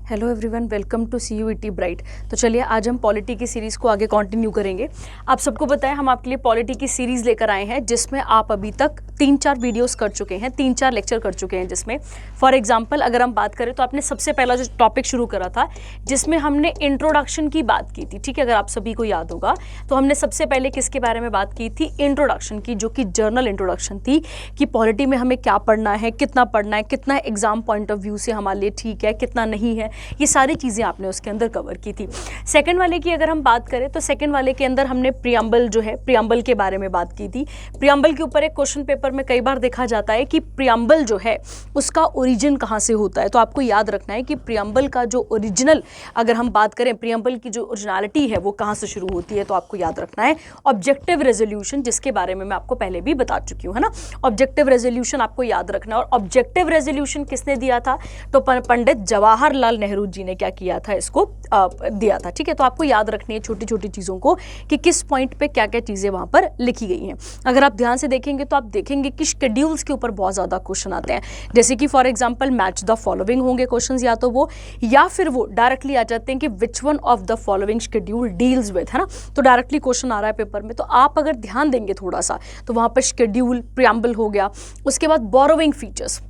Hello everyone, welcome to CUET bright. तो चलिए आज हम पॉलिटी की सीरीज़ को आगे कंटिन्यू करेंगे। आप सबको बताएं, हम आपके लिए पॉलिटी की सीरीज़ लेकर आए हैं जिसमें आप अभी तक 3-4 वीडियोस कर चुके हैं, 3-4 लेक्चर कर चुके हैं। जिसमें फॉर एग्जांपल अगर हम बात करें तो आपने सबसे पहला जो टॉपिक शुरू करा था जिसमें हमने इंट्रोडक्शन की बात की थी, ठीक है। अगर आप सभी को याद होगा तो हमने सबसे पहले किसके बारे में बात की थी? इंट्रोडक्शन की, जो कि जर्नल इंट्रोडक्शन थी कि पॉलिटी में हमें क्या पढ़ना है, कितना एग्जाम पॉइंट ऑफ व्यू से हमारे लिए ठीक है, कितना नहीं है, ये सारी चीज़ें आपने उसके अंदर कवर की थी। सेकंड वाले की अगर हम बात करें तो सेकंड वाले के अंदर हमने प्रियम्बल जो है, प्रियम्बल के बारे में बात की थी। प्रियम्बल के ऊपर एक क्वेश्चन पेपर में कई बार देखा जाता है कि प्रियम्बल जो है उसका ओरिजिन कहाँ से होता है। तो आपको याद रखना है कि प्रियम्बल का जो ओरिजिनल, अगर हम बात करें प्रियम्बल की जो ओरिजिनलिटी है वो कहाँ से शुरू होती है, तो आपको याद रखना है ऑब्जेक्टिव रेजोल्यूशन, जिसके बारे में मैं आपको पहले भी बता चुकी हूँ, है ना। ऑब्जेक्टिव रेजोल्यूशन आपको याद रखना है। और ऑब्जेक्टिव रेजोल्यूशन किसने दिया था? तो पंडित जवाहरलाल नेहरू जी ने क्या किया था, इसको दिया था, ठीक है। तो आपको याद रखनी है छोटी छोटी चीज़ों को कि किस पॉइंट पे क्या क्या चीज़ें वहाँ पर लिखी गई हैं। अगर आप ध्यान से देखेंगे तो आप देखेंगे कि शेड्यूल्स के ऊपर बहुत ज़्यादा क्वेश्चन आते हैं, जैसे कि for example match the following होंगे क्वेश्चंस, या तो वो या फिर वो डायरेक्टली आ जाते हैं कि which one of the following schedule deals with, है ना। तो डायरेक्टली क्वेश्चन आ रहा है पेपर में, तो आप अगर ध्यान देंगे थोड़ा सा तो वहाँ पर शेड्यूल, प्रियम्बल हो गया। उसके बाद बोरोइंग फीचर्स,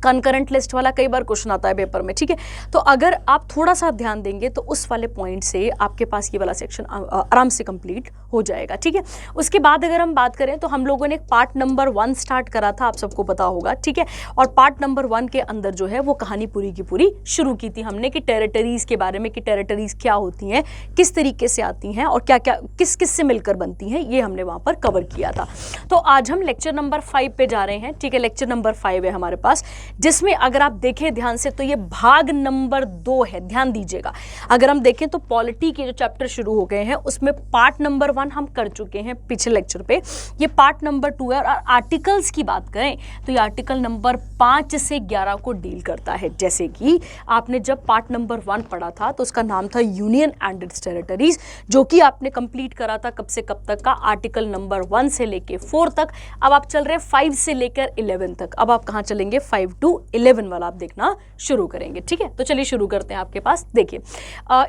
कंकरेंट लिस्ट वाला कई बार क्वेश्चन आता है पेपर में, ठीक है। तो अगर आप थोड़ा सा ध्यान देंगे तो उस वाले पॉइंट से आपके पास ये वाला सेक्शन आराम से कंप्लीट हो जाएगा, ठीक है। उसके बाद अगर हम बात करें तो हम लोगों ने पार्ट नंबर 1 स्टार्ट करा था, आप सबको पता होगा, ठीक है। और पार्ट नंबर 1 के अंदर जो है वो कहानी पूरी की पूरी शुरू की थी हमने कि टेरिटरीज के बारे में, कि टेरिटरीज क्या होती हैं, किस तरीके से आती हैं और क्या क्या किस किस से मिलकर बनती हैं, ये हमने वहाँ पर कवर किया था। तो आज हम लेक्चर नंबर 5 पे जा रहे हैं, ठीक है। लेक्चर नंबर 5 है हमारे पास, जिसमें अगर आप देखें ध्यान से तो ये भाग नंबर 2 है, ध्यान दीजिएगा। अगर हम देखें तो पॉलिटी के जो चैप्टर शुरू हो गए हैं उसमें पार्ट नंबर 1 हम कर चुके हैं पिछले लेक्चर पे, ये पार्ट नंबर 2 है। और आर्टिकल्स की बात करें तो ये आर्टिकल नंबर 5 से 11 को डील करता है। जैसे कि आपने जब पार्ट नंबर 1 पढ़ा था तो उसका नाम था यूनियन एंड इट्स टेरिटरीज, जो कि आपने कंप्लीट करा था कब से कब तक का? आर्टिकल नंबर 1 से लेके 4 तक। अब आप चल रहे हैं 5 से लेकर 11 तक। अब आप कहाँ चलेंगे? 5 to 11 वाला आप देखना शुरू करेंगे, ठीक है। तो चलिए शुरू करते हैं। आपके पास देखिए,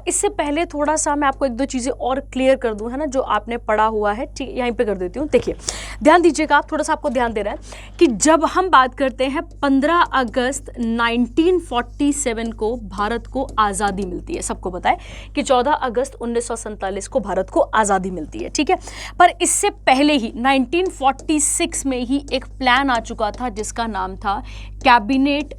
इससे पहले थोड़ा सा मैं आपको 1-2 चीज़ें और क्लियर कर दूं, है ना, जो आपने पढ़ा हुआ है, ठीक, यहीं पे कर देती हूँ। देखिए ध्यान दीजिएगा, आप थोड़ा सा आपको ध्यान दे रहा है कि जब हम बात करते हैं 15 अगस्त 1947 को भारत को आज़ादी मिलती है। सबको पता है कि 14 अगस्त 1947 को भारत को आज़ादी मिलती है, ठीक है। पर इससे पहले ही 1946 में ही एक प्लान आ चुका था जिसका नाम था कैबिनेट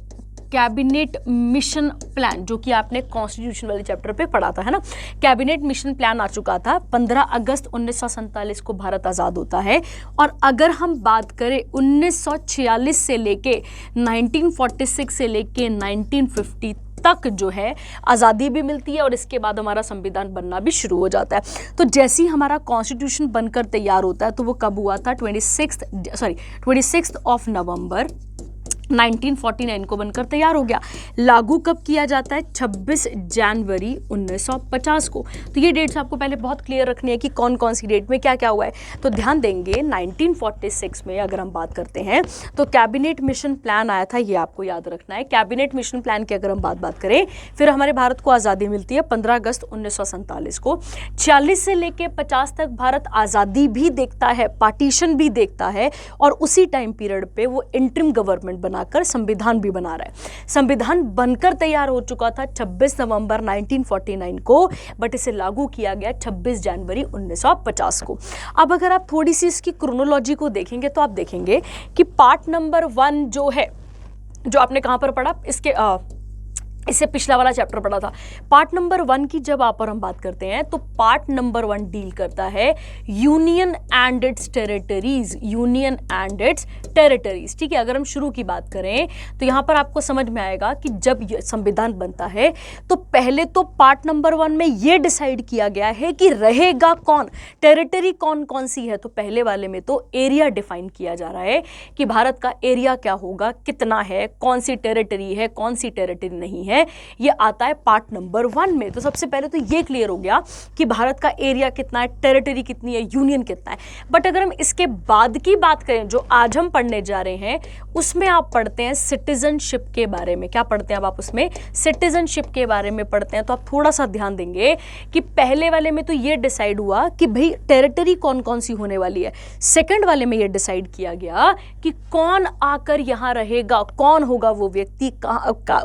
मिशन प्लान, जो कि आपने कॉन्स्टिट्यूशन वाले चैप्टर पे पढ़ा था, है ना। कैबिनेट मिशन प्लान आ चुका था। 15 अगस्त 1947 को भारत आज़ाद होता है। और अगर हम बात करें 1946 से लेके 1946 से लेके 1950 तक जो है आज़ादी भी मिलती है और इसके बाद हमारा संविधान बनना भी शुरू हो जाता है। तो जैसे ही हमारा कॉन्स्टिट्यूशन बनकर तैयार होता है तो वो कब हुआ था? 26 ऑफ नवंबर 1949 को बनकर तैयार हो गया। लागू कब किया जाता है? 26 जनवरी 1950 को। तो ये डेट्स आपको पहले बहुत क्लियर रखनी है कि कौन कौन सी डेट में क्या क्या हुआ है। तो ध्यान देंगे 1946 में अगर हम बात करते हैं तो कैबिनेट मिशन प्लान आया था, ये आपको याद रखना है। कैबिनेट मिशन प्लान की अगर हम बात करें, फिर हमारे भारत को आज़ादी मिलती है 15 अगस्त 1947 को। 46 से लेके 50 तक भारत आज़ादी भी देखता है, पार्टीशन भी देखता है, और उसी टाइम पीरियड पे वो इंटरिम गवर्नमेंट बनाकर संविधान भी बना रहा है। संविधान बनकर तैयार हो चुका था 26 नवंबर 1949 को, बट इसे लागू किया गया 26 जनवरी 1950 को। अब अगर आप थोड़ी सी इसकी क्रोनोलॉजी को देखेंगे तो आप देखेंगे कि पार्ट नंबर 1 जो है, जो आपने कहां पर पढ़ा, इससे पिछला वाला चैप्टर पढ़ा था। पार्ट नंबर 1 की जब आप और हम बात करते हैं तो पार्ट नंबर 1 डील करता है union and it's territories, union and it's territories, ठीक है। अगर हम शुरू की बात करें तो यहाँ पर आपको समझ में आएगा कि जब संविधान बनता है तो पहले तो पार्ट नंबर 1 में ये डिसाइड किया गया है कि रहेगा कौन, टेरिटरी कौन कौन सी है। तो पहले वाले में तो एरिया डिफाइन किया जा रहा है कि भारत का एरिया क्या होगा, कितना है, कौन सी टेरिटरी है, कौन सी टेरिटरी नहीं है, हैं ये आता है पार्ट नंबर 1 में। तो सबसे पहले तो ये क्लियर हो गया कि भारत का एरिया कितना है, टेरिटरी कितनी है, यूनियन कितना है। बट अगर हम इसके बाद की बात करें जो आज हम पढ़ने जा रहे हैं, उसमें आप पढ़ते हैं सिटीजनशिप के बारे में। क्या पढ़ते हैं अब आप उसमें? सिटीजनशिप के बारे में पढ़ते हैं। तो आप थोड़ा सा ध्यान देंगे कि पहले वाले में तो ये डिसाइड हुआ कि भाई टेरिटरी कौन कौन सी होने वाली है। सेकंड वाले में ये डिसाइड किया गया कि कौन आकर यहां रहेगा, कौन होगा वो व्यक्ति,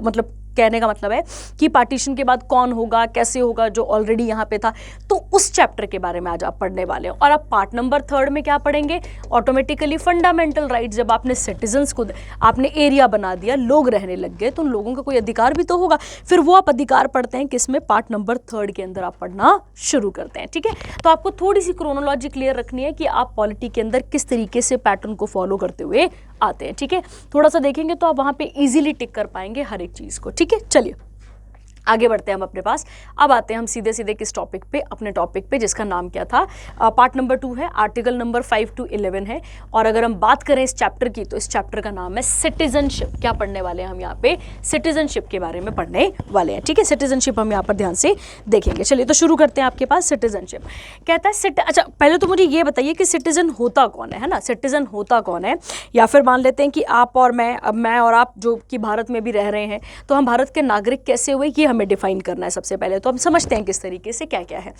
मतलब कहने का मतलब है कि पार्टीशन के बाद कौन होगा, कैसे होगा, जो ऑलरेडी यहां पे था। तो उस चैप्टर के बारे में आज आप पढ़ने वाले हो। और अब पार्ट नंबर 3 में क्या पढ़ेंगे? Automatically fundamental rights. जब आपने सिटीजन्स को, आपने एरिया बना दिया, लोग रहने लग गए, तो उन लोगों का कोई अधिकार भी तो होगा। फिर वो आप अधिकार पढ़ते हैं किसमें? पार्ट नंबर 3 के अंदर आप पढ़ना शुरू करते हैं। ठीक है, तो आपको थोड़ी सी क्रोनोलॉजी क्लियर रखनी है कि आप पॉलिटी के अंदर किस तरीके से पैटर्न को फॉलो करते हुए आते हैं। ठीक है, थोड़ा सा देखेंगे तो आप वहां पे इजीली टिक कर पाएंगे हर एक चीज को। ठीक है, चलिए आगे बढ़ते हैं हम अपने पास। अब आते हैं हम सीधे सीधे किस टॉपिक पे? अपने टॉपिक पे, जिसका नाम क्या था? पार्ट नंबर 2 है, आर्टिकल नंबर 5 to 11 है। और अगर हम बात करें इस चैप्टर की, तो इस चैप्टर का नाम है सिटीजनशिप। क्या पढ़ने वाले हैं हम यहाँ पे? सिटीजनशिप के बारे में पढ़ने वाले हैं। ठीक है, सिटीजनशिप हम यहाँ पर ध्यान से देखेंगे। चलिए तो शुरू करते हैं आपके पास। सिटीजनशिप कहता है अच्छा पहले तो मुझे ये बताइए कि सिटीजन होता कौन है ना? सिटीजन होता कौन है? या फिर मान लेते हैं कि आप और मैं और आप जो कि भारत में भी रह रहे हैं, तो हम भारत के नागरिक कैसे हुए ये हमें डिफाइन करना है। सबसे पहले तो हम समझते हैं किस तरीके से क्या क्या है।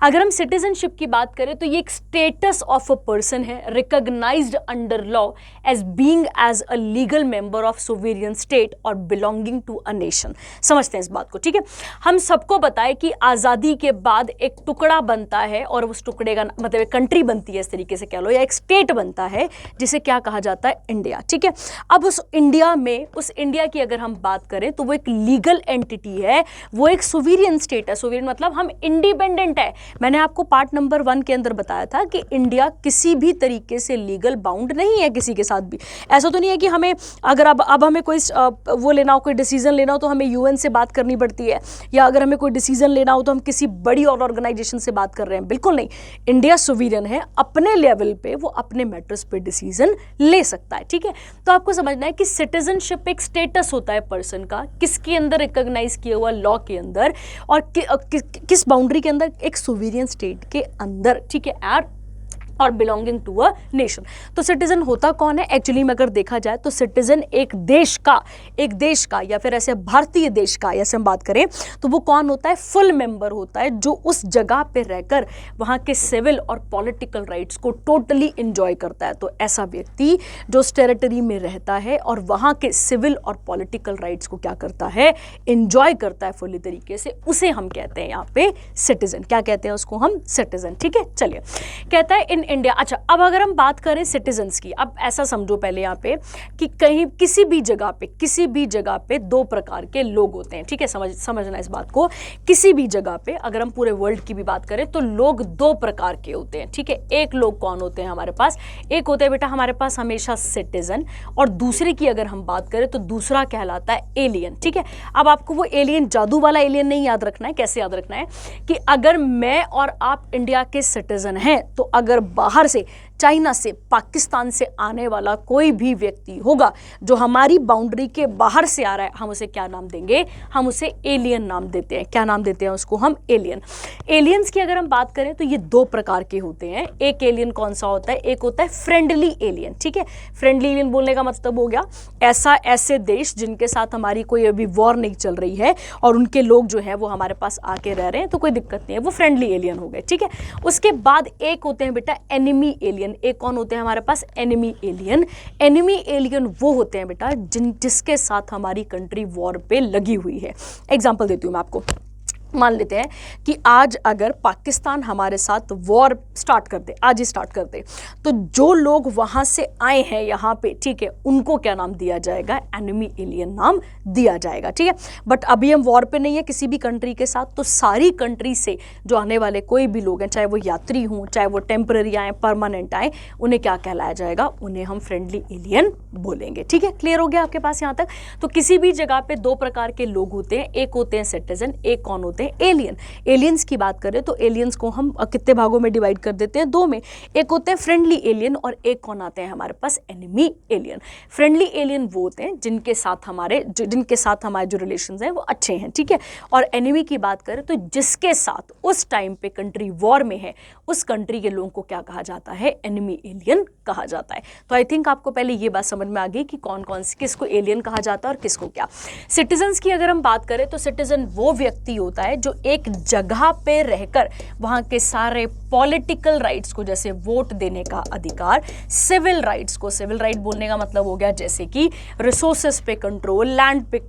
अगर हम सिटीजनशिप की बात करें तो ये एक स्टेटस ऑफ अ पर्सन है, recognised under law as being as a legal member of sovereign state और बिलोंगिंग टू अ नेशन। समझते हैं इस बात को। ठीक है, हम सबको बताएं कि आज़ादी के बाद एक टुकड़ा बनता है और उस टुकड़े का मतलब एक कंट्री बनती है, इस तरीके से कह लो, या एक स्टेट बनता है जिसे क्या कहा जाता है? इंडिया। ठीक है, अब उस इंडिया में, उस इंडिया की अगर हम बात करें तो वो एक लीगल एंटिटी है, वो एक सोवेरियन स्टेट है। सोवेरियन मतलब हम इंडिपेंडेंट है। मैंने आपको पार्ट नंबर 1 के अंदर बताया था कि इंडिया किसी भी तरीके से लीगल बाउंड नहीं है किसी के साथ भी। ऐसा तो नहीं है कि हमें अगर अब हमें कोई वो लेना हो, कोई डिसीजन लेना हो तो हमें यूएन से बात करनी पड़ती है, या अगर हमें कोई डिसीजन लेना हो तो हम किसी बड़ी और ऑर्गेनाइजेशन से बात कर रहे हैं। बिल्कुल नहीं, इंडिया सोवेरियन है, अपने लेवल पे वो अपने मैटर्स पे डिसीजन ले सकता है। ठीक है, तो आपको समझना है कि सिटीजनशिप एक स्टेटस होता है पर्सन का, किसके अंदर रिकॉग्नाइज किया हुआ लॉ के अंदर, और किस बाउंड्री के अंदर? एक सोवेरियन स्टेट के अंदर। ठीक है, और बिलोंगिंग टू अ नेशन। तो सिटीजन होता कौन है? एक्चुअली में अगर देखा जाए तो सिटीजन एक देश का या फिर ऐसे भारतीय देश का, ऐसे हम बात करें तो वो कौन होता है? फुल मेंबर होता है, जो उस जगह पे रहकर वहाँ के सिविल और पॉलिटिकल राइट्स को टोटली इंजॉय करता है। तो ऐसा व्यक्ति जो उस टेरिटरी में रहता है और वहाँ के सिविल और पॉलिटिकल राइट्स को क्या करता है? इंजॉय करता है फुली तरीके से, उसे हम कहते हैं यहाँ पे सिटीजन। क्या कहते हैं उसको हम? सिटीजन। ठीक है, चलिए कहता है इन इंडिया। अच्छा, अब अगर हम बात करें सिटीजन्स की, अब ऐसा समझो पहले यहाँ पे कि कहीं किसी भी जगह पे 2 प्रकार के लोग होते हैं। ठीक है, समझना इस बात को। किसी भी जगह पे अगर हम पूरे वर्ल्ड की भी बात करें तो लोग 2 प्रकार के होते हैं। ठीक है, एक लोग कौन होते हैं हमारे पास? एक होते हैं बेटा हमारे पास हमेशा सिटीजन, और दूसरे की अगर हम बात करें तो दूसरा कहलाता है एलियन। ठीक है, अब आपको वो एलियन जादू वाला एलियन नहीं याद रखना है। कैसे याद रखना है कि अगर मैं और आप इंडिया के सिटीजन हैं तो अगर बाहर से, चाइना से, पाकिस्तान से आने वाला कोई भी व्यक्ति होगा जो हमारी बाउंड्री के बाहर से आ रहा है, हम उसे क्या नाम देंगे? हम उसे एलियन नाम देते हैं। क्या नाम देते हैं उसको हम? एलियन। एलियंस की अगर हम बात करें तो ये 2 प्रकार के होते हैं। एक एलियन कौन सा होता है? एक होता है फ्रेंडली एलियन। ठीक है, फ्रेंडली एलियन बोलने का मतलब हो गया ऐसे देश जिनके साथ हमारी कोई अभी वॉर नहीं चल रही है और उनके लोग जो है वो हमारे पास आके रह रहे हैं, तो कोई दिक्कत नहीं है, वो फ्रेंडली एलियन हो गए। ठीक है, उसके बाद एक होते हैं बेटा एनिमी एलियन। एक कौन होते हैं हमारे पास? Enemy alien. एनिमी एलियन वो होते हैं बेटा जिसके साथ हमारी कंट्री वॉर पे लगी हुई है। एग्जांपल देती हूं मैं आपको। मान लेते हैं कि आज अगर पाकिस्तान हमारे साथ वॉर स्टार्ट कर दे, आज ही स्टार्ट कर दे, तो जो लोग वहाँ से आए हैं यहाँ पे, ठीक है, उनको क्या नाम दिया जाएगा? एनिमी एलियन नाम दिया जाएगा। ठीक है, बट अभी हम वॉर पे नहीं है किसी भी कंट्री के साथ, तो सारी कंट्री से जो आने वाले कोई भी लोग हैं, चाहे वो यात्री हों, चाहे वो टेम्पररी आए, परमानेंट आए, उन्हें क्या कहलाया जाएगा? उन्हें हम फ्रेंडली एलियन बोलेंगे। ठीक है, क्लियर हो गया आपके पास यहाँ तक? तो किसी भी जगह पे 2 प्रकार के लोग होते हैं, एक होते हैं सिटीजन, एक कौन होते हैं? में एलियन। एलियंस की बात करें तो एलियंस को हम कितने भागों में डिवाइड कर देते हैं, 2 में। एक होते हैं फ्रेंडली एलियन और एक कौन आते हैं हमारे पास, एनिमी एलियन। फ्रेंडली एलियन वो होते हैं जिनके साथ हमारे जो रिलेशंस हैं वो अच्छे हैं, ठीक है। और एनिमी की बात करें तो जिसके साथ उस टाइम पे कंट्री वॉर में है, उस कंट्री के लोगों को क्या कहा जाता है, एनिमी एलियन कहा जाता है। तो आई थिंक आपको पहले ये बात समझ में आ गई कि कौन कौन किसको एलियन कहा जाता है और किसको क्या। सिटीजन्स की अगर हम बात करें तो सिटीजन वो व्यक्ति होता है जो एक जगह पे रहकर वहां के सारे पॉलिटिकल राइट्स को, जैसे वोट देने का अधिकार, सिविल राइट्स को, सिविल राइट बोलने का मतलब हो गया जैसे कि रिसोर्सेस पे कंट्रोल, लैंड पे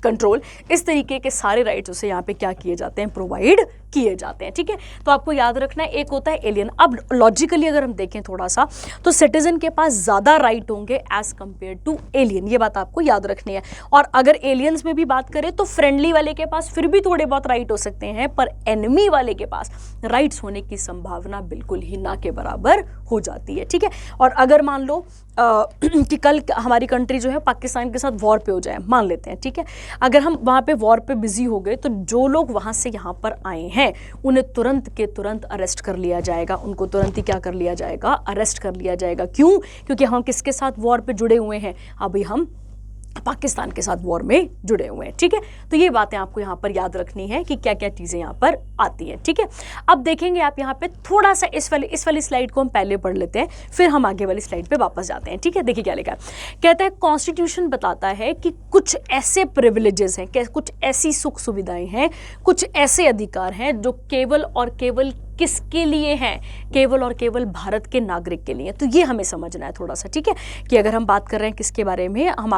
कंट्रोल, इस तरीके के सारे राइट्स उसे यहाँ पे क्या किए जाते हैं, प्रोवाइड किए जाते हैं, ठीक है। तो आपको याद रखना है, एक होता है एलियन। अब लॉजिकली अगर हम देखें थोड़ा सा तो सिटीजन के पास ज़्यादा राइट होंगे एज कंपेयर टू एलियन, ये बात आपको याद रखनी है। और अगर एलियंस में भी बात करें तो फ्रेंडली वाले के पास फिर भी थोड़े बहुत राइट हो सकते हैं, पर एनिमी वाले के पास राइट्स होने की संभावना बिल्कुल ही ना के बराबर हो जाती है, ठीक है। और अगर मान लो कि कल हमारी कंट्री जो है पाकिस्तान के साथ वॉर पे हो जाए, मान लेते हैं, ठीक है। अगर हम वहाँ पे वॉर पे बिजी हो गए तो जो लोग वहाँ से यहाँ पर आए हैं उन्हें तुरंत के तुरंत अरेस्ट कर लिया जाएगा, उनको तुरंत ही क्या कर लिया जाएगा, अरेस्ट कर लिया जाएगा। क्यों? क्योंकि हम किसके साथ वॉर पे जुड़े हुए हैं, अभी हम पाकिस्तान के साथ वॉर में जुड़े हुए हैं, ठीक है। तो ये बातें आपको यहाँ पर याद रखनी है कि क्या क्या चीज़ें यहाँ पर आती हैं, ठीक है। अब देखेंगे आप यहाँ पे थोड़ा सा इस वाली स्लाइड को हम पहले पढ़ लेते हैं, फिर हम आगे वाली स्लाइड पे वापस जाते हैं, ठीक है। देखिए क्या लिखा है, कहता है कॉन्स्टिट्यूशन बताता है कि कुछ ऐसे प्रिविलेजेस हैं, कुछ ऐसी सुख सुविधाएं हैं, कुछ ऐसे अधिकार हैं जो केवल और केवल किसके लिए हैं, केवल और केवल भारत के नागरिक के लिए। तो ये हमें समझना है थोड़ा सा, ठीक है, कि अगर हम बात कर रहे हैं किसके बारे में, हम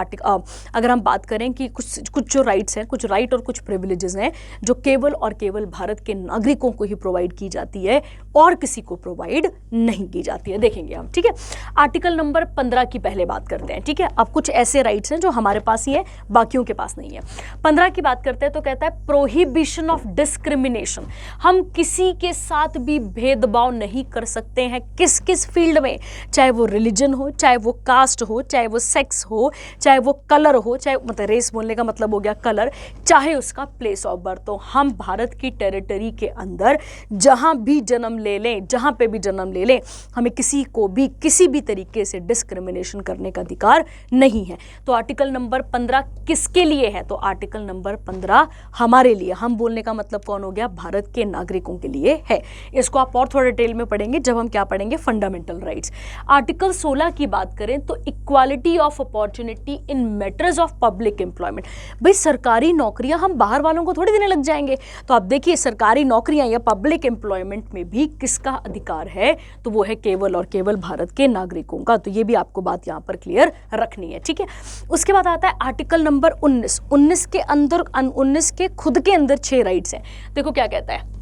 अगर हम बात करें कि कुछ जो राइट्स हैं, कुछ राइट और कुछ प्रिविलेजेस हैं जो केवल और केवल भारत के नागरिकों को ही प्रोवाइड की जाती है और किसी को प्रोवाइड नहीं की जाती है, देखेंगे हम, ठीक है। आर्टिकल नंबर 15 की पहले बात करते हैं, ठीक है। अब कुछ ऐसे राइट्स हैं जो हमारे पास ही है, बाकियों के पास नहीं है। 15 की बात करते हैं तो कहता है प्रोहिबिशन ऑफ डिस्क्रिमिनेशन, हम किसी के साथ भी भेदभाव नहीं कर सकते हैं, किस किस फील्ड में, चाहे वो रिलीजन हो, चाहे वो कास्ट हो, चाहे वो सेक्स हो, चाहे वो कलर हो, चाहे मतलब रेस बोलने का मतलब हो गया कलर, चाहे उसका प्लेस ऑफ बर्थ हो। हम भारत की टेरिटरी के अंदर जहां भी जन्म ले लें, जहां पे भी जन्म ले लें, हमें किसी को भी किसी भी तरीके से डिस्क्रिमिनेशन करने का अधिकार नहीं है। तो आर्टिकल नंबर 15 किसके लिए है, तो आर्टिकल नंबर 15 हमारे लिए, हम बोलने का मतलब कौन हो गया, भारत के नागरिकों के लिए है। इसको आप और थोड़ा डिटेल में पढ़ेंगे जब हम क्या पढ़ेंगे, फंडामेंटल राइट्स। आर्टिकल 16 की बात करें तो equality of opportunity in matters of public employment, भाई सरकारी नौकरियां हम बाहर वालों को थोड़ी देने लग जाएंगे। तो आप देखिए सरकारी नौकरियां या पब्लिक एम्प्लॉयमेंट में भी किसका अधिकार है, तो वो है केवल और केवल भारत के नागरिकों का। तो ये भी आपको बात यहां पर क्लियर रखनी है, ठीक है। उसके बाद आता है आर्टिकल नंबर 19 के अंदर 19 के खुद के अंदर 6 राइट्स हैं। देखो क्या कहता है,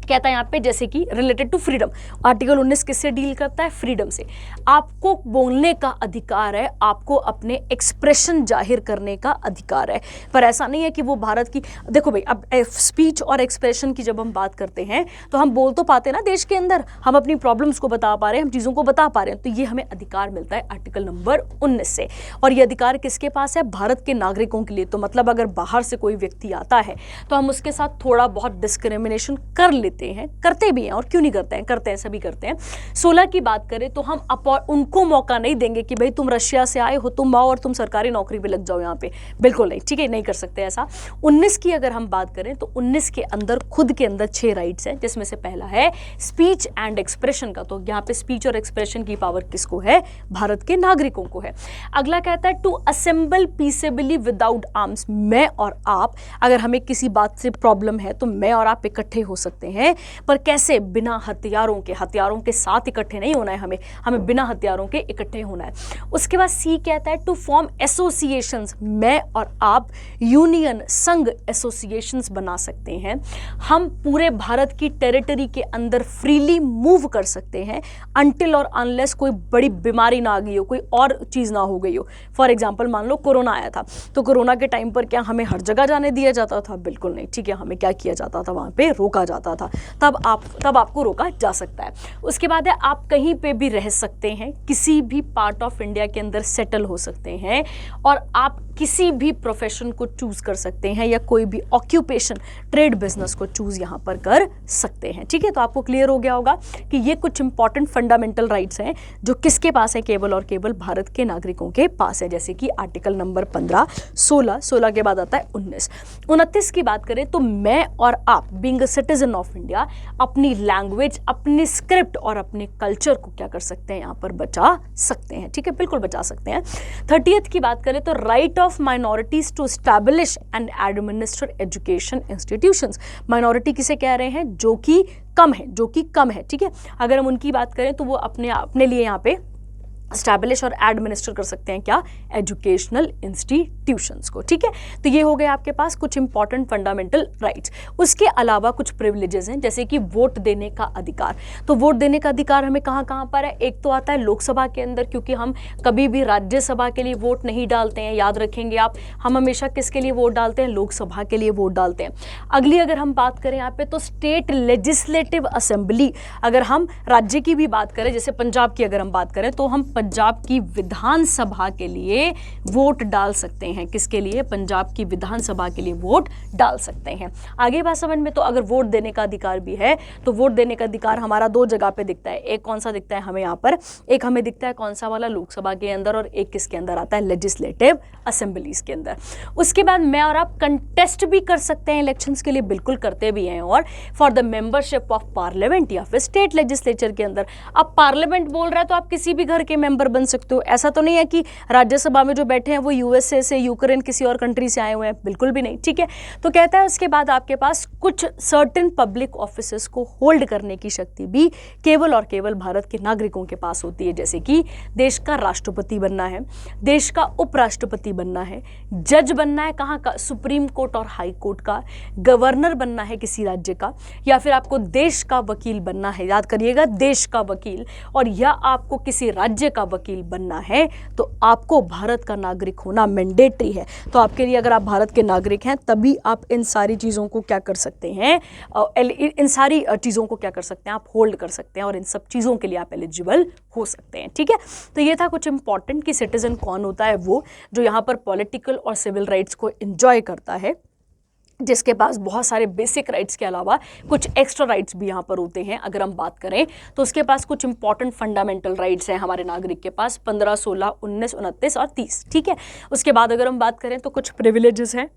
कहता है यहाँ पे जैसे कि रिलेटेड टू फ्रीडम, आर्टिकल 19 किससे डील करता है, फ्रीडम से। आपको बोलने का अधिकार है, आपको अपने एक्सप्रेशन जाहिर करने का अधिकार है, पर ऐसा नहीं है कि वो भारत की, देखो भाई अब स्पीच और एक्सप्रेशन की जब हम बात करते हैं तो हम बोल तो पाते हैं ना देश के अंदर, हम अपनी प्रॉब्लम्स को बता पा रहे हैं, हम चीज़ों को बता पा रहे हैं, तो ये हमें अधिकार मिलता है आर्टिकल नंबर 19 से। और ये अधिकार किसके पास है, भारत के नागरिकों के लिए। तो मतलब अगर बाहर से कोई व्यक्ति आता है तो हम उसके साथ थोड़ा बहुत डिस्क्रिमिनेशन कर लेते हैं, करते भी हैं, और क्यों नहीं करते हैं, करते हैं, सभी करते हैं। 16 की बात करें तो हम उनको मौका नहीं देंगे कि भाई तुम रशिया से आए हो, तुम आओ और तुम सरकारी नौकरी पे लग जाओ यहाँ पे, बिल्कुल नहीं, ठीक है, नहीं कर सकते ऐसा। 19 की अगर हम बात करें तो 19 के अंदर खुद के अंदर 6 राइट्स हैं, जिसमें से पहला है स्पीच एंड एक्सप्रेशन का। तो यहाँ पे स्पीच और एक्सप्रेशन की पावर किसको है, भारत के नागरिकों को है। अगला कहता है to assemble peaceably without arms, मैं और आप, अगर हमें किसी बात से प्रॉब्लम है तो मैं और आप इकट्ठे हो सकते हैं, पर कैसे, बिना हथियारों के, हथियारों के साथ इकट्ठे नहीं होना है, हमें बिना हथियारों के इकट्ठे होना है। उसके बाद सी कहता है टू फॉर्म एसोसिएशंस, मैं और आप यूनियन, संघ, एसोसिएशंस बना सकते हैं। हम पूरे भारत की टेरिटरी के अंदर फ्रीली मूव कर सकते हैं अनटिल और अनलेस कोई बड़ी बीमारी ना आ गई हो, कोई और चीज़ ना हो गई हो। फॉर एग्जाम्पल मान लो कोरोना आया था, तो कोरोना के टाइम पर क्या हमें हर जगह जाने दिया जाता था, बिल्कुल नहीं, ठीक है, हमें क्या किया जाता था, वहाँ पे रोका जाता था। तब आपको रोका जा सकता है। उसके बाद है आप कहीं पे भी रह सकते हैं, किसी भी पार्ट ऑफ इंडिया के अंदर सेटल हो सकते हैं और आप किसी भी प्रोफेशन को चूज कर सकते हैं या कोई भी ऑक्यूपेशन, ट्रेड, बिजनेस को चूज यहां पर कर सकते हैं। ठीक है, तो आपको क्लियर हो गया होगा कि ये कुछ इंपॉर्टेंट फंडामेंटल राइट्स हैं जो किसके पास है, केवल और केवल भारत के नागरिकों के पास है। जैसे कि आर्टिकल नंबर 15, 16 के बाद आता है 19, 29 की बात करें तो मैं और आप being a citizen of India अपनी लैंग्वेज, अपनी स्क्रिप्ट और अपने कल्चर को क्या कर सकते हैं, यहाँ पर बचा सकते हैं। ठीक है, बिल्कुल बचा सकते हैं। 30th की बात करें तो right of minorities to establish and administer education institutions. Minority किसे कह रहे हैं, जो कि कम है। ठीक है, अगर हम उनकी बात करें तो वो अपने लिए यहाँ पे स्टैब्लिश और एडमिनिस्टर कर सकते हैं क्या, एजुकेशनल इंस्टीट्यूशंस को। ठीक है, तो ये हो गए आपके पास कुछ इंपॉर्टेंट फंडामेंटल राइट्स। उसके अलावा कुछ प्रिविलेजेस हैं, जैसे कि वोट देने का अधिकार। तो वोट देने का अधिकार हमें कहाँ पर है, एक तो आता है लोकसभा के अंदर, क्योंकि हम कभी भी राज्यसभा के लिए वोट नहीं डालते हैं, याद रखेंगे आप, हम हमेशा किसके लिए वोट डालते हैं, लोकसभा के लिए वोट डालते हैं। अगली अगर हम बात करें यहाँ पे तो स्टेट लेजिस्लेटिव असेंबली, अगर हम राज्य की भी बात करें, जैसे पंजाब की अगर हम बात करें तो हम पंजाब की विधानसभा के लिए वोट डाल सकते हैं। किसके लिए, पंजाब की विधानसभा के लिए वोट डाल सकते हैं। आगे बात समझ में, तो अगर वोट देने का अधिकार भी है तो वोट देने का अधिकार हमारा दो जगह पे दिखता है। एक कौन सा दिखता है हमें यहाँ पर, एक हमें दिखता है कौन सा वाला, लोकसभा के अंदर, और एक किसके अंदर आता है, लेजिस्लेटिव असेंबलीज के अंदर। उसके बाद मैं और आप कंटेस्ट भी कर सकते हैं इलेक्शंस के लिए, बिल्कुल करते भी हैं, और for the membership of parliament या फिर स्टेट लेजिस्लेचर के अंदर। अब पार्लियामेंट बोल रहा है तो आप किसी भी घर के मेंबर बन सकते हो। ऐसा तो नहीं है कि राज्यसभा में जो बैठे हैं वो यूएसए से, यूक्रेन, किसी और कंट्री से आए हुए हैं, बिल्कुल भी नहीं। ठीक है, तो कहता है उसके बाद आपके पास कुछ सर्टेन पब्लिक ऑफिसेस को होल्ड करने की शक्ति भी केवल और केवल भारत के नागरिकों के पास होती है। जैसे कि देश का राष्ट्रपति बनना है, देश का उपराष्ट्रपति बनना है, जज बनना है कहाँ का, सुप्रीम कोर्ट और हाई कोर्ट का, गवर्नर बनना है किसी राज्य का, या फिर आपको देश का वकील बनना है, याद करिएगा, देश का वकील, और या आपको किसी राज्य का वकील बनना है तो आपको भारत का नागरिक होना मैंडेटरी है। तो आपके लिए, अगर आप भारत के नागरिक हैं तभी आप इन सारी चीज़ों को क्या कर सकते हैं, इन सारी चीज़ों को क्या कर सकते हैं, आप होल्ड कर सकते हैं, और इन सब चीज़ों के लिए आप एलिजिबल हो सकते हैं। ठीक है, तो ये था कुछ इंपॉर्टेंट कि सिटीजन कौन होता है, वो जो यहाँ पर पॉलिटिकल और सिविल राइट्स को एंजॉय करता है, जिसके पास बहुत सारे बेसिक राइट्स के अलावा कुछ एक्स्ट्रा राइट्स भी यहाँ पर होते हैं। अगर हम बात करें तो उसके पास कुछ इंपॉर्टेंट फंडामेंटल राइट्स हैं हमारे नागरिक के पास, 15, 16, 19, 29 और 30। ठीक है, उसके बाद अगर हम बात करें तो कुछ प्रिविलेजेस हैं,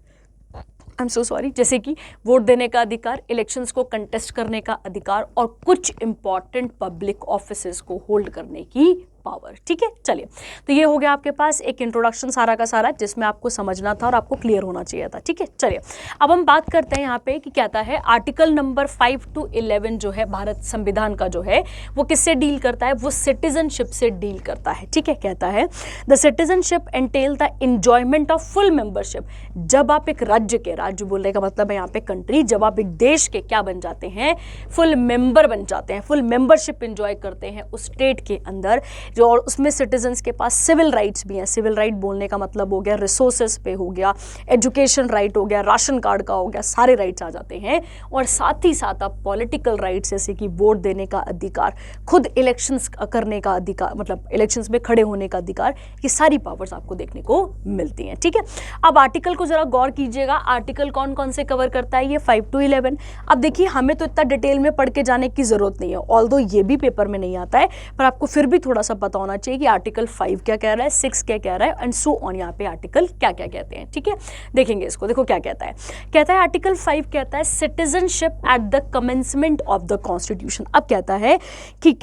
आई एम सो सॉरी, जैसे कि वोट देने का अधिकार, इलेक्शंस को कंटेस्ट करने का अधिकार, और कुछ इंपॉर्टेंट पब्लिक ऑफिसेस को होल्ड करने की पावर। ठीक है, चलिए, तो ये हो गया आपके पास एक इंट्रोडक्शन सारा का सारा, जिसमें आपको समझना था और आपको क्लियर होना चाहिए था। ठीक है, चलिए, अब हम बात करते हैं यहाँ पे कि कहता है आर्टिकल नंबर 5 to 11 जो है भारत संविधान का जो है वो किससे डील करता है, वो सिटीजनशिप से डील करता है। ठीक है, कहता है the citizenship entail the enjoyment of full membership. जब आप एक राज्य के, राज्य बोलने का मतलब है यहाँ पे कंट्री, जब आप एक देश के क्या बन जाते हैं, फुल मेंबर बन जाते हैं, फुल मेंबरशिप एंजॉय करते हैं उस स्टेट के अंदर, जो, और उसमें सिटीजन्स के पास सिविल राइट्स भी हैं। सिविल राइट बोलने का मतलब हो गया रिसोर्सेज पे हो गया, एजुकेशन राइट हो गया, राशन कार्ड का हो गया, सारे राइट्स आ जाते हैं। और साथ ही साथ आप पॉलिटिकल राइट्स जैसे कि वोट देने का अधिकार, खुद इलेक्शंस करने का अधिकार, मतलब इलेक्शंस में खड़े होने का अधिकार, ये सारी पावर्स आपको देखने को मिलती हैं। ठीक है, अब आर्टिकल को जरा गौर कीजिएगा, आर्टिकल कौन कौन से कवर करता है, ये 5 to 11। अब देखिए, हमें तो इतना डिटेल में पढ़ के जाने की जरूरत नहीं है, ऑल्दो ये भी पेपर में नहीं आता है, पर आपको फिर भी थोड़ा सा पता होना चाहिए कि आर्टिकल 5 क्या कह रहा है, 6 क्या कह रहा है, एंड सो ऑन, यहाँ पे आर्टिकल क्या क्या कहते हैं। ठीक है, देखेंगे इसको, देखो क्या कहता है। कहता है आर्टिकल 5 कहता है citizenship at the commencement of the constitution. अब कहता है कि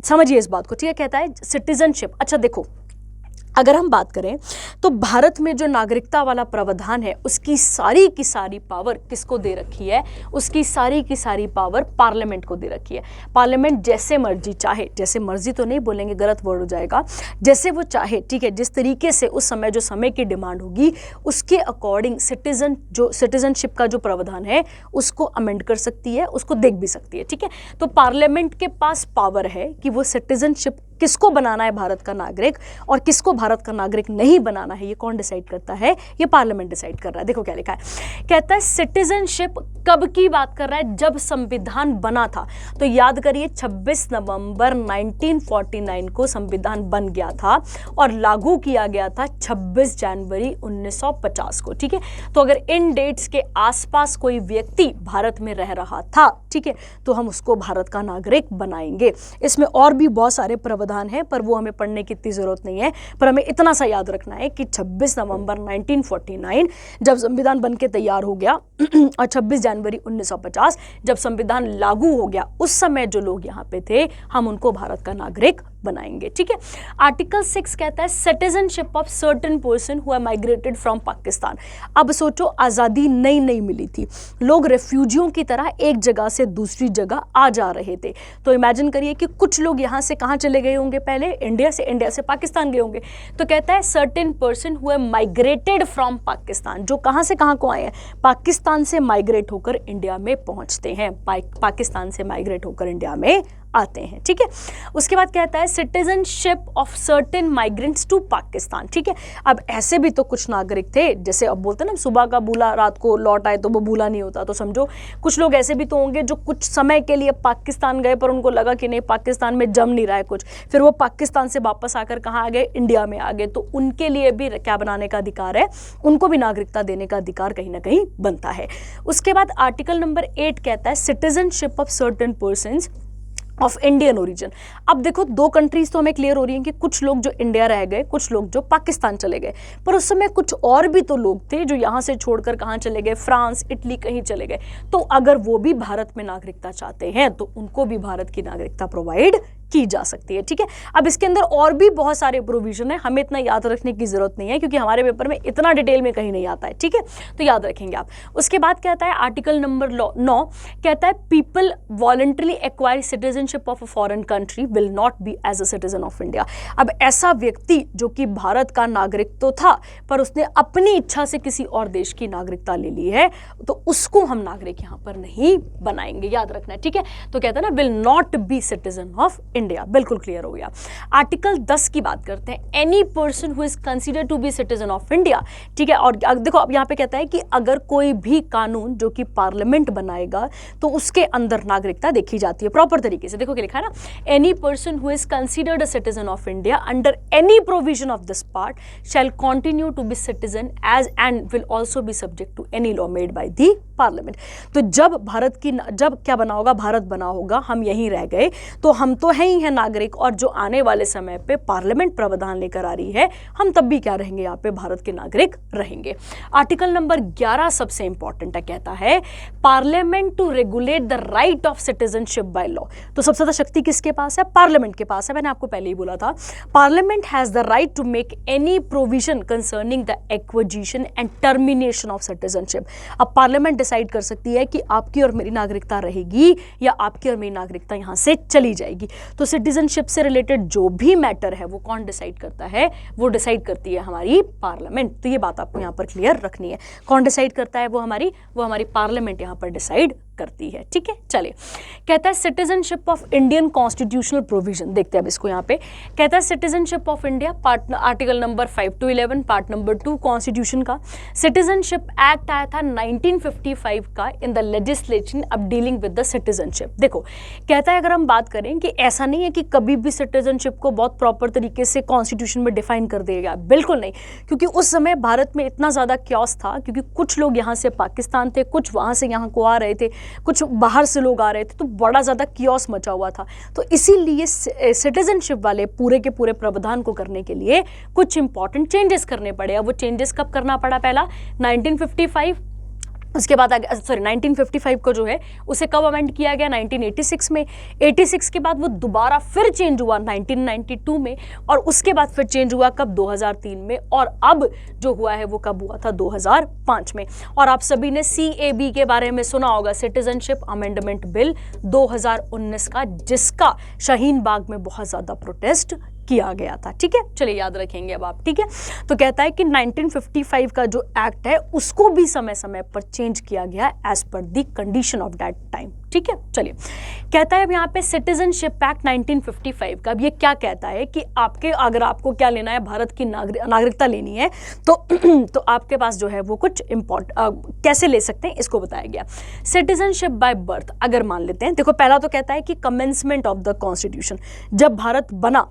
समझिए इस बात को, ठीक है, कहता है सिटीजनशिप। अच्छा देखो, अगर हम बात करें तो भारत में जो नागरिकता वाला प्रावधान है उसकी सारी की सारी पावर किसको दे रखी है, उसकी सारी की सारी पावर पार्लियामेंट को दे रखी है। पार्लियामेंट जैसे मर्जी चाहे, जैसे मर्जी तो नहीं बोलेंगे, गलत वर्ड हो जाएगा, जैसे वो चाहे, ठीक है, जिस तरीके से उस समय जो समय की डिमांड होगी उसके अकॉर्डिंग सिटीजनशिप का जो प्रावधान है उसको अमेंड कर सकती है, उसको देख भी सकती है। ठीक है, तो पार्लियामेंट के पास पावर है कि वो सिटीजनशिप किसको बनाना है भारत का नागरिक और किसको भारत का नागरिक नहीं बनाना है, ये कौन डिसाइड करता है, ये पार्लियामेंट डिसाइड कर रहा है। देखो क्या लिखा है, कहता है सिटीजनशिप कब की बात कर रहा है? जब संविधान बना था। तो याद करिए 26 नवंबर 1949 को संविधान बन गया था और लागू किया गया था 26 जनवरी 1950 को। ठीक है, तो अगर इन डेट्स के आसपास कोई व्यक्ति भारत में रह रहा था, ठीक है, तो हम उसको भारत का नागरिक बनाएंगे। इसमें और भी बहुत सारे प्रावधान हैं पर वो हमें पढ़ने की इतनी जरूरत नहीं है, पर हमें इतना सा याद रखना है कि 26 नवंबर 1949 जब संविधान बनके तैयार हो गया और 26 जनवरी 1950 जब संविधान लागू हो गया, उस समय जो लोग यहाँ पे थे हम उनको भारत का नागरिक बनाएंगे। ठीक है, आर्टिकल 6 कहता है citizenship of certain person who have migrated from Pakistan. अब सोचो, आज़ादी नई नई मिली थी, लोग रेफ्यूजियों की तरह एक जगह से दूसरी जगह आ जा रहे थे। तो इमेजिन करिए कि कुछ लोग यहाँ से कहाँ चले गए होंगे, पहले इंडिया से पाकिस्तान गए होंगे। तो कहता है certain person who have migrated from Pakistan, जो कहाँ से कहाँ को आए हैं, पाकिस्तान से माइग्रेट होकर इंडिया में पहुँचते हैं, पाकिस्तान से माइग्रेट होकर इंडिया में आते हैं। ठीक है, उसके बाद कहता है citizenship of certain migrants to Pakistan. ठीक है, अब ऐसे भी तो कुछ नागरिक थे, जैसे अब बोलते हैं ना सुबह का बूला रात को लौट आए तो वो बूला नहीं होता, तो समझो कुछ लोग ऐसे भी तो होंगे जो कुछ समय के लिए पाकिस्तान गए पर उनको लगा कि नहीं पाकिस्तान में जम नहीं रहा है कुछ, फिर वो पाकिस्तान से वापस आकर कहाँ आ गए, इंडिया में आ गए। तो उनके लिए भी क्या बनाने का अधिकार है, उनको भी नागरिकता देने का अधिकार कहीं ना कहीं बनता है। उसके बाद आर्टिकल नंबर 8 कहता है citizenship of certain persons of Indian origin. अब देखो दो कंट्रीज तो हमें क्लियर हो रही हैं कि कुछ लोग जो इंडिया रह गए, कुछ लोग जो पाकिस्तान चले गए, पर उस समय कुछ और भी तो लोग थे जो यहाँ से छोड़कर कहाँ चले गए, फ्रांस इटली कहीं चले गए। तो अगर वो भी भारत में नागरिकता चाहते हैं तो उनको भी भारत की नागरिकता प्रोवाइड की जा सकती है। ठीक है, अब इसके अंदर और भी बहुत सारे प्रोविजन है, हमें इतना याद रखने की जरूरत नहीं है क्योंकि हमारे पेपर में इतना डिटेल में कहीं नहीं आता है। ठीक है, तो याद रखेंगे आप। उसके बाद कहता है आर्टिकल नंबर 9 कहता है people voluntarily acquire citizenship of a foreign country will not be as a citizen of India. अब ऐसा व्यक्ति जो कि भारत का नागरिक तो था पर उसने अपनी इच्छा से किसी और देश की नागरिकता ले ली है, तो उसको हम नागरिक यहाँ पर नहीं बनाएंगे, याद रखना है। ठीक है, तो कहता है ना will not be citizen of India, बिल्कुल क्लियर हो गया। आर्टिकल 10 की बात करते हैं, any person who is considered to be citizen of India. ठीक है, और देखो अब यहाँ पे कहता है कि अगर कोई भी कानून जो कि पार्लियामेंट बनाएगा तो उसके अंदर नागरिकता देखी जाती है प्रॉपर तरीके से। देखो क्या लिखा है ना, any person who is considered a citizen of India under any provision of this part shall continue to be citizen as and will also be subject to any law made by the parliament. तो जब क्या बना होगा, भारत बना होगा, हम यहीं रह गए तो हम तो हैं ही है नागरिक, और जो आने वाले समय पे पार्लियामेंट प्रावधान लेकर आ रही है हम तब भी क्या रहेंगे, यहाँ पे भारत के नागरिक रहेंगे। आर्टिकल नंबर 11 सबसे इंपॉर्टेंट है, कहता है parliament to regulate the right of citizenship by law. तो सबसे ज्यादा शक्ति किसके पास है, पार्लियामेंट के पास है। मैंने आपको पहले ही बोला था parliament has the right to make any provision concerning the acquisition and termination of citizenship. अब पार्लियामेंट डिसाइड कर सकती है कि आपकी और मेरी नागरिकता रहेगी या आपकी और मेरी नागरिकता यहां से चली जाएगी। तो सिटीजनशिप से रिलेटेड जो भी मैटर है वो कौन डिसाइड करता है, वो डिसाइड करती है हमारी पार्लियामेंट। तो ये बात आपको यहां पर क्लियर रखनी है, कौन डिसाइड करता है, वो हमारी पार्लियामेंट यहां पर डिसाइड करती है। ठीक है, चलिए कहता है citizenship of Indian constitutional provision, देखते हैं अब इसको। यहाँ पे कहता है citizenship of India, part article number 5 to 11 part number 2 constitution का। सिटीजनशिप एक्ट आया था 1955 का इन द लेजिस्लेशन अब डीलिंग विद द सिटीजनशिप। देखो कहता है अगर हम बात करें कि ऐसा नहीं है कि कभी भी सिटीजनशिप को बहुत प्रॉपर तरीके से कॉन्स्टिट्यूशन में डिफाइन कर दिया गया, बिल्कुल नहीं, क्योंकि उस समय भारत में इतना ज़्यादा क्योस था, क्योंकि कुछ लोग यहाँ से पाकिस्तान थे, कुछ वहाँ से यहाँ को आ रहे थे, कुछ बाहर से लोग आ रहे थे, तो बड़ा ज़्यादा कियोस मचा हुआ था। तो इसीलिए सिटीजनशिप वाले पूरे के पूरे प्रावधान को करने के लिए कुछ इंपॉर्टेंट चेंजेस करने पड़े। अब वो चेंजेस कब करना पड़ा, पहला 1955, उसके बाद 1955 को जो है उसे कब अमेंड किया गया, 1986 में। 86 के बाद वो दोबारा फिर चेंज हुआ 1992 में, और उसके बाद फिर चेंज हुआ कब, 2003 में, और अब जो हुआ है वो कब हुआ था, 2005 में। और आप सभी ने CAB के बारे में सुना होगा, सिटीजनशिप अमेंडमेंट बिल 2019 का, जिसका शाहीन बाग में बहुत ज़्यादा प्रोटेस्ट किया गया था। ठीक है, चलिए याद रखेंगे अब आप। ठीक है, तो कहता है कि 1955 का जो एक्ट है उसको भी समय समय पर चेंज किया गया एज पर the condition of that time. ठीक है। चलिए, कहता है अब यहाँ पे सिटीजनशिप एक्ट 1955 का, अब ये क्या कहता है कि आपके अगर आपको क्या लेना है, भारत की नागरिकता लेनी है तो तो आपके पास जो है वो कुछ कैसे ले सकते हैं इसको बताया गया। सिटीजनशिप बाय बर्थ अगर मान लेते हैं, देखो पहला तो कहता है कि कमेंसमेंट ऑफ द कॉन्स्टिट्यूशन, जब भारत बना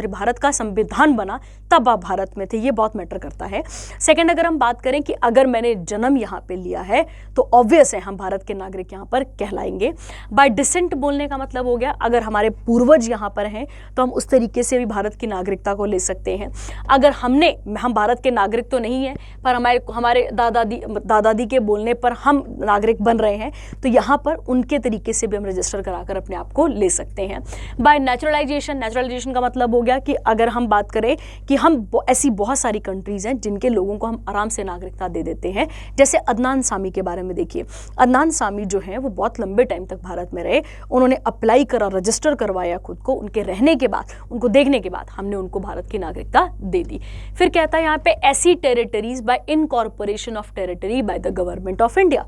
भारत का संविधान बना तब आप भारत में थे, ये बहुत मैटर करता है। सेकंड, अगर हम बात करें कि अगर मैंने जन्म यहाँ पे लिया है तो ऑब्वियस है हम भारत के नागरिक यहाँ पर कहलाएंगे। बाय डिसेंट बोलने का मतलब हो गया अगर हमारे पूर्वज यहाँ पर हैं तो हम उस तरीके से भी भारत की नागरिकता को ले सकते हैं। अगर हम भारत के नागरिक तो नहीं है पर हमारे दादादी के बोलने पर हम नागरिक बन रहे हैं तो यहाँ पर उनके तरीके से भी हम रजिस्टर कराकर अपने आप को ले सकते हैं। बाय नेचुरलाइजेशन का मतलब हो गया कि अगर हम बात करें कि हम ऐसी बहुत सारी कंट्रीज हैं जिनके लोगों को हम आराम से नागरिकता दे देते हैं, जैसे अदनान सामी के बारे में देखिए। अदनान सामी जो है वो बहुत लंबे टाइम तक भारत में रहे, उन्होंने अप्लाई करा, रजिस्टर करवाया खुद को, उनके रहने के बाद, उनको देखने के बाद हमने उनको भारत की नागरिकता दे दी। फिर कहता है यहाँ पे ऐसी territories bye incorporation of territory by the government of India.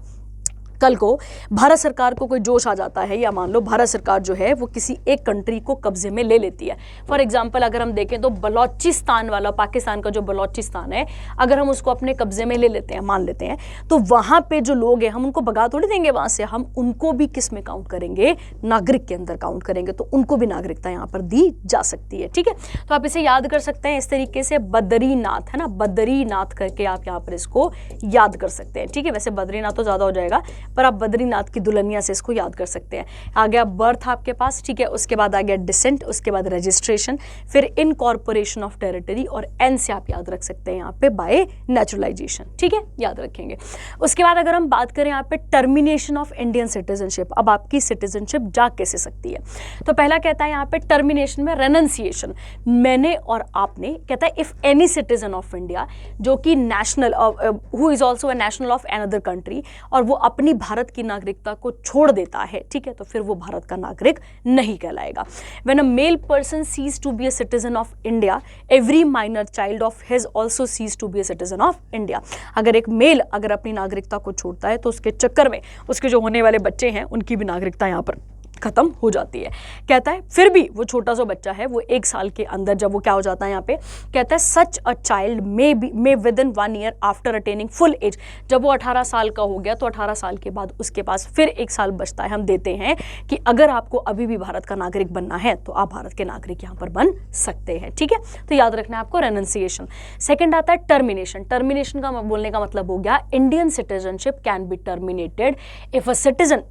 कल को भारत सरकार को कोई जोश आ जाता है या मान लो भारत सरकार जो है वो किसी एक कंट्री को कब्जे में ले लेती है। फॉर एग्जांपल अगर हम देखें तो बलोचिस्तान वाला, पाकिस्तान का जो बलोचिस्तान है, अगर हम उसको अपने कब्जे में ले लेते हैं, मान लेते हैं, तो वहाँ पे जो लोग हैं हम उनको भगा थोड़ी देंगे वहाँ से, हम उनको भी किस में काउंट करेंगे, नागरिक के अंदर काउंट करेंगे, तो उनको भी नागरिकता यहाँ पर दी जा सकती है। ठीक है, तो आप इसे याद कर सकते हैं इस तरीके से, बद्रीनाथ है ना, बद्रीनाथ करके आप यहाँ पर इसको याद कर सकते हैं। ठीक है, वैसे बद्रीनाथ तो ज़्यादा हो जाएगा पर आप बद्रीनाथ की दुल्हनिया से इसको याद कर सकते हैं। आ गया बर्थ आपके पास, ठीक है, उसके बाद आ गया डिसेंट, उसके बाद रजिस्ट्रेशन, फिर इनकॉर्पोरेशन ऑफ टेरिटरी और एन से आप याद रख सकते हैं यहाँ पे बाय नेचुरलाइजेशन। ठीक है, याद रखेंगे। उसके बाद अगर हम बात करें यहाँ पे टर्मिनेशन ऑफ इंडियन सिटीजनशिप, अब आपकी सिटीजनशिप जा कैसे सकती है, तो पहला कहता है यहाँ पे टर्मिनेशन में रेनंसिएशन, मैंने और आपने, कहता है if any citizen of India जो कि national who is also a national of another country, और वो अपनी भारत की नागरिकता को छोड़ देता है, ठीक है, तो फिर वो भारत का नागरिक नहीं कहलाएगा। When a male person ceases to be a citizen of India, every minor child of his also ceases to be a citizen of India. अगर एक मेल अगर अपनी नागरिकता को छोड़ता है तो उसके चक्कर में उसके जो होने वाले बच्चे हैं उनकी भी नागरिकता यहाँ पर खत्म हो जाती है। कहता है फिर भी वो छोटा सा बच्चा है, वो 1 साल के अंदर जब वो क्या हो जाता है यहाँ पे, कहता है such a child may within 1 year after attaining full age, जब वो 18 साल का हो गया तो 18 साल के बाद उसके पास फिर 1 साल बचता है, हम देते हैं कि अगर आपको अभी भी भारत का नागरिक बनना है तो आप भारत के नागरिक यहाँ पर बन सकते हैं। ठीक है, तो याद रखना है आपको रेनंसिएशन। सेकेंड आता है टर्मिनेशन। टर्मिनेशन का बोलने का मतलब हो गया Indian citizenship can be terminated if a citizen,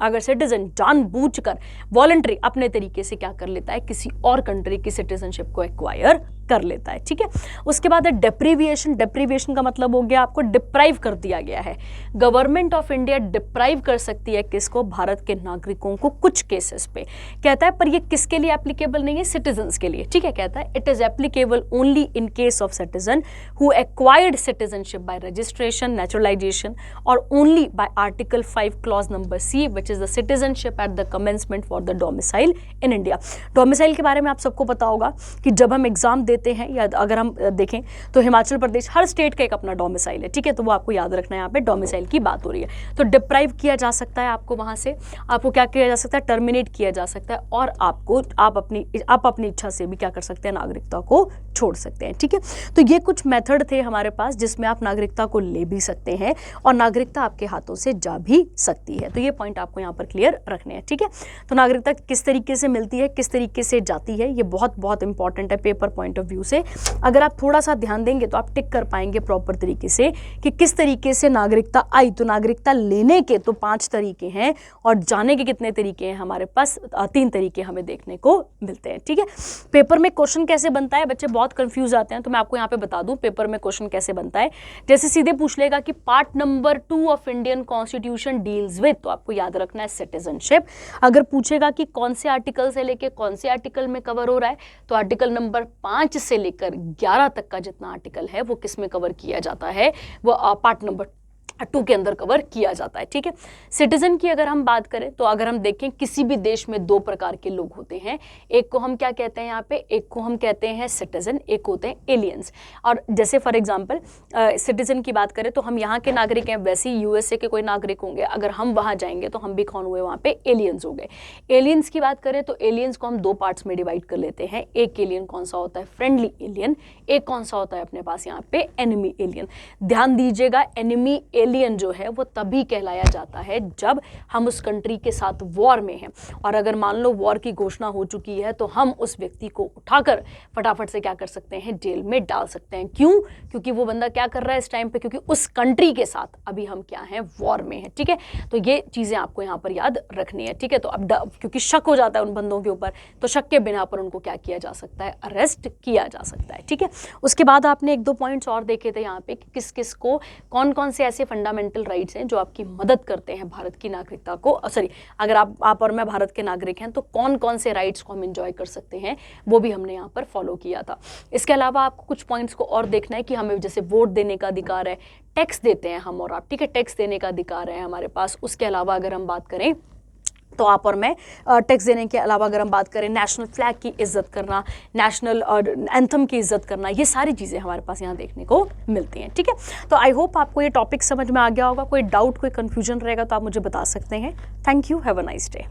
अगर सिटीजन जानबूझ कर वॉलंटरी अपने तरीके से क्या कर लेता है, किसी और कंट्री की सिटीजनशिप को एक्वायर कर लेता है। ठीक है, उसके बाद है डेप्रीविएशन। डेप्रीविएशन का मतलब हो गया आपको डिप्राइव कर दिया गया है। गवर्नमेंट ऑफ इंडिया डिप्राइव कर सकती है किसको, भारत के नागरिकों को कुछ केसेस पे। कहता है पर ये किसके लिए एप्लीकेबल नहीं है, सिटीजन्स के लिए। ठीक है, कहता है it is applicable only in case of citizen who acquired citizenship by registration, naturalization और only by article 5 clause number C which is the citizenship at the commencement for the domicile in India. Domicile के बारे में आप सबको पता होगा कि जब हम एग्जाम देते हैं या अगर हम देखें तो हिमाचल प्रदेश, हर स्टेट का एक अपना डोमिसाइल है। ठीक है, तो वो आपको याद रखना है, यहाँ पे डोमिसाइल की बात हो रही है। तो डिप्राइव किया जा सकता है आपको, वहाँ से आपको क्या किया जा सकता है, टर्मिनेट किया जा सकता है, और आप अपनी इच्छा से भी क्या कर सकते हैं, नागरिकता को छोड़ सकते हैं। ठीक है, तो ये कुछ मेथड थे हमारे पास जिसमें आप नागरिकता को ले भी सकते हैं और नागरिकता आपके हाथों से जा भी सकती है। तो ये पॉइंट आपको यहाँ पर क्लियर रखने हैं। ठीक है, तो नागरिकता किस तरीके से मिलती है, किस तरीके से जाती है, ये बहुत बहुत इंपॉर्टेंट है पेपर पॉइंट ऑफ व्यू से। अगर आप थोड़ा सा ध्यान देंगे तो आप टिक कर पाएंगे प्रॉपर तरीके से कि किस तरीके से नागरिकता आई। तो नागरिकता लेने के तो 5 तरीके हैं और जाने के कितने तरीके हैं हमारे पास, 3 तरीके हमें देखने को मिलते हैं। ठीक है, पेपर में क्वेश्चन कैसे बनता है, बच्चे बहुत कंफ्यूज आते हैं, तो मैं आपको यहाँ पे बता दूं पेपर में क्वेश्चन कैसे बनता है। जैसे सीधे पूछ लेगा कि part number 2 of Indian constitution deals with, तो आपको याद रखना है सिटीजनशिप। अगर पूछेगा कि कौन से आर्टिकल से लेके कौन से आर्टिकल में कवर हो रहा है, तो आर्टिकल नंबर 5 से लेकर 11 तक का जितना आर्टिकल है वो किस में कवर किया जाता है, वो पार्ट नंबर 2 के अंदर कवर किया जाता है, ठीक है। सिटीजन की अगर हम बात करें तो अगर हम देखें किसी भी देश में 2 प्रकार के लोग होते हैं, एक को हम क्या कहते हैं यहाँ पे, एक को हम कहते हैं सिटीजन, एक होते हैं एलियंस। और जैसे फॉर एग्जांपल सिटीजन की बात करें तो हम यहाँ के नागरिक हैं, वैसे ही यूएसए के कोई नागरिक होंगे, अगर हम वहाँ जाएंगे तो हम भी कौन हुए वहाँ पे, एलियंस हो गए। एलियंस की बात करें तो एलियंस को हम 2 पार्ट्स में डिवाइड कर लेते हैं। एक एलियन कौन सा होता है, फ्रेंडली एलियन, एक कौन सा होता है अपने पास यहाँ पे, एनिमी एलियन। ध्यान दीजिएगा, एनिमी एलियन जो है वो तभी कहलाया जाता है जब हम उस कंट्री के साथ वॉर में हैं, और अगर मान लो वॉर की घोषणा हो चुकी है तो हम उस व्यक्ति को उठाकर फटाफट से क्या कर सकते हैं, जेल में डाल सकते हैं। क्यों? क्योंकि वो बंदा क्या कर रहा है इस टाइम पे, क्योंकि उस कंट्री के साथ अभी हम क्या हैं, वॉर में हैं, ठीक है। तो ये चीज़ें आपको यहाँ पर याद रखनी है, ठीक है। तो अब क्योंकि शक हो जाता है उन बंदों के ऊपर, तो शक के बिना पर उनको क्या किया जा सकता है, अरेस्ट किया जा सकता है, ठीक है। उसके बाद आपने 1-2 पॉइंट्स और देखे थे यहाँ पे कि किस किस को कौन कौन से ऐसे फंडामेंटल राइट्स हैं जो आपकी मदद करते हैं भारत की नागरिकता को, सॉरी अगर आप और मैं भारत के नागरिक हैं तो कौन कौन से राइट्स को हम एंजॉय कर सकते हैं, वो भी हमने यहाँ पर फॉलो किया था। इसके अलावा आपको कुछ पॉइंट्स को और देखना है कि हमें जैसे वोट देने का अधिकार है, टैक्स देते हैं हम और आप, ठीक है, टैक्स देने का अधिकार है हमारे पास। उसके अलावा अगर हम बात करें तो आप और मैं टैक्स देने के अलावा अगर हम बात करें नेशनल फ्लैग की इज्जत करना, नेशनल एंथम की इज्जत करना, ये सारी चीज़ें हमारे पास यहाँ देखने को मिलती हैं, ठीक है। तो आई होप आपको ये टॉपिक समझ में आ गया होगा। कोई डाउट, कोई कन्फ्यूजन रहेगा तो आप मुझे बता सकते हैं। Thank you, have a nice day.